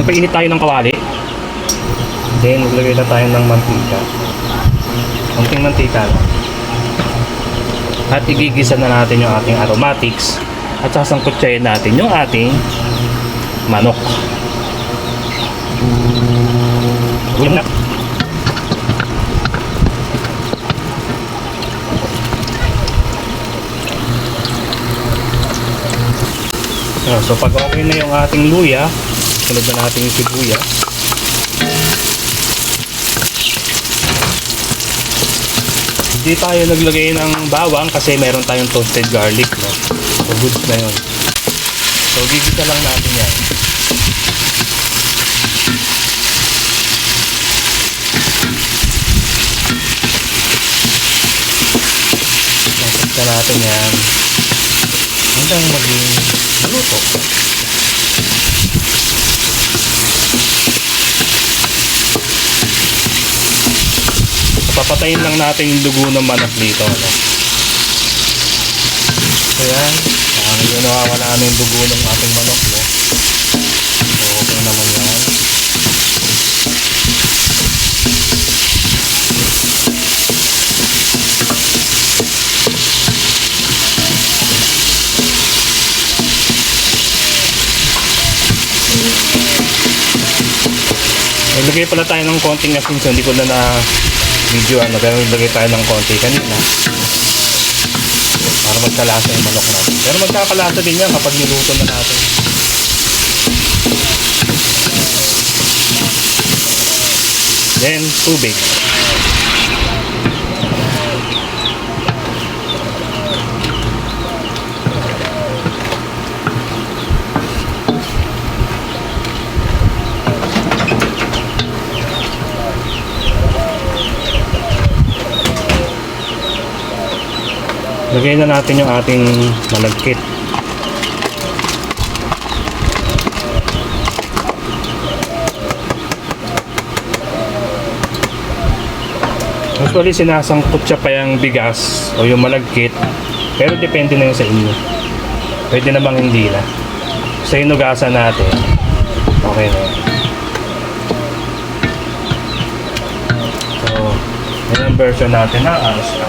Magpainit tayo ng kawali. Then, maglagay na tayo ng mantika. Konting mantika lang. At igigisa na natin yung ating aromatics. At sasangkutsayin natin yung ating manok. Ulam na. So pag okay na yung ating luya, sunod na natin yung sibuyas. Hindi tayo naglagay ng bawang kasi meron tayong toasted garlic, no? So goods na yun. So gigisa lang natin yan. Gigisa natin yan hanggang maging maluto. Papatayin lang natin yung dugo ng manok dito, ano? So yan, yun, nawawala na yung dugo ng ating manok, no? So okay naman yan. Naglagay pala tayo ng konting asin, so hindi ko na video ano, pero naglagay tayo ng konti kanina para magkalasa yung manok natin. Pero magkakalasa din yan kapag niluto na natin. Then tubig. Lagay na natin yung ating malagkit. Usually sinasangkot siya pa yung bigas o yung malagkit, pero depende na yun sa inyo. Pwede namang hindi na. Sa inugasan natin, okay na yun. So, yun ang version natin na aros na.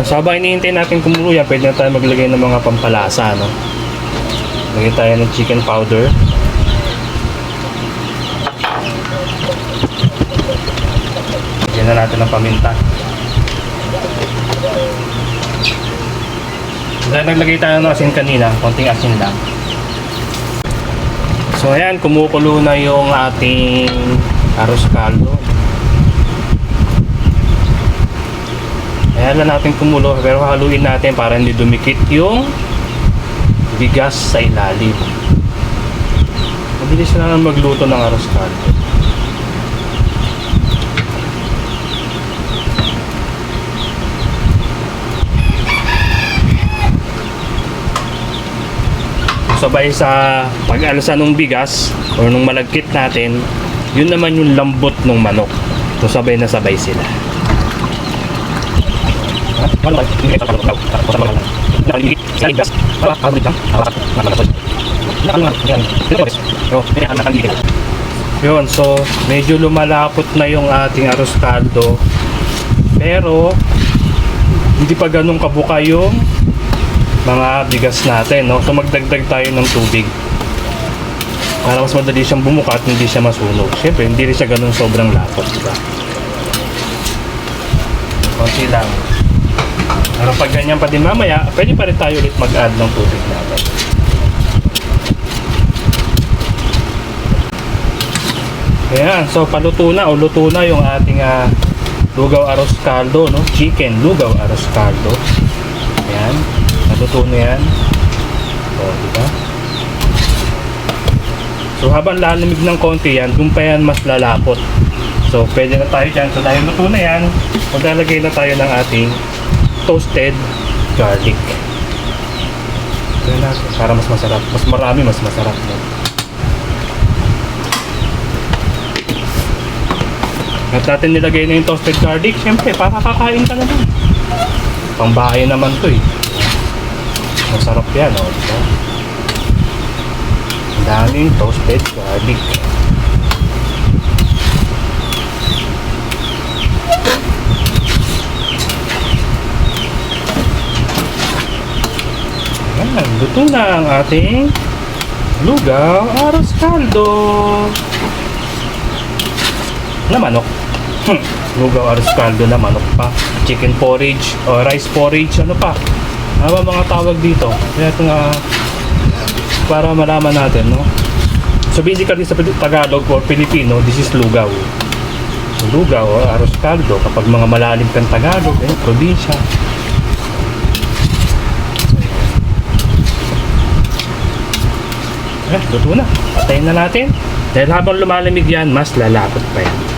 So habang iniintay natin kumulo yan, pwede na tayo maglagay ng mga pampalasa, no? Lagay tayo ng chicken powder. Lagyan na natin ng paminta. Dahil naglagay tayo ng asin kanina, konting asin lang. So ayan, kumukulo na yung ating arroz caldo. Ayan na natin kumulo, pero haluin natin para hindi dumikit yung bigas sa ilalim. Mabilis na lang magluto ng arroz caldo. Sabay sa pag-alsa ng bigas o nung malagkit natin, yun naman yung lambot ng manok. So sabay na sabay sila. Yun, so medyo lumalapot na yung ating arroz caldo, pero hindi pa ganun kabuka yung mga bigas natin, no? So magdagdag tayo ng tubig para mas madali siyang bumuka at hindi siya masunog. Siyempre hindi rin siya ganun sobrang lapot, diba? Konti lang. Pero pag ganyan pa din mamaya, pwede pa rin tayo ulit mag-add ng tubig natin. Ayan, so paluto na o luto na yung ating lugaw arroz caldo, no? Chicken lugaw arroz caldo. Ayan, naluto na yan. O, diba? So habang lalamig ng konti yan, dun pa yan mas lalapot. So pwede na tayo dyan. So dahil luto na yan, maglalagay na tayo ng ating toasted garlic. Ito natin para mas masarap. Mas marami, mas masarap na. At natin nilagay na yung toasted garlic. Siyempre, para kakain ka naman. Pangbahay naman to eh. Masarap yan, oh. Diba? Ang daming toasted garlic. Ayan, luto na ang ating lugaw aros caldo na manok. Lugaw aros caldo na manok pa. Chicken porridge o rice porridge, ano pa? Ano ba mga tawag dito? Kaya ito nga, para malaman natin, no? So basically sa Tagalog or Filipino, this is lugaw. So, lugaw o aros caldo kapag mga malalim kang Tagalog, probinsya. Luto na. Patayin na natin. Dahil habang lumalamig yan, mas lalapot pa yan.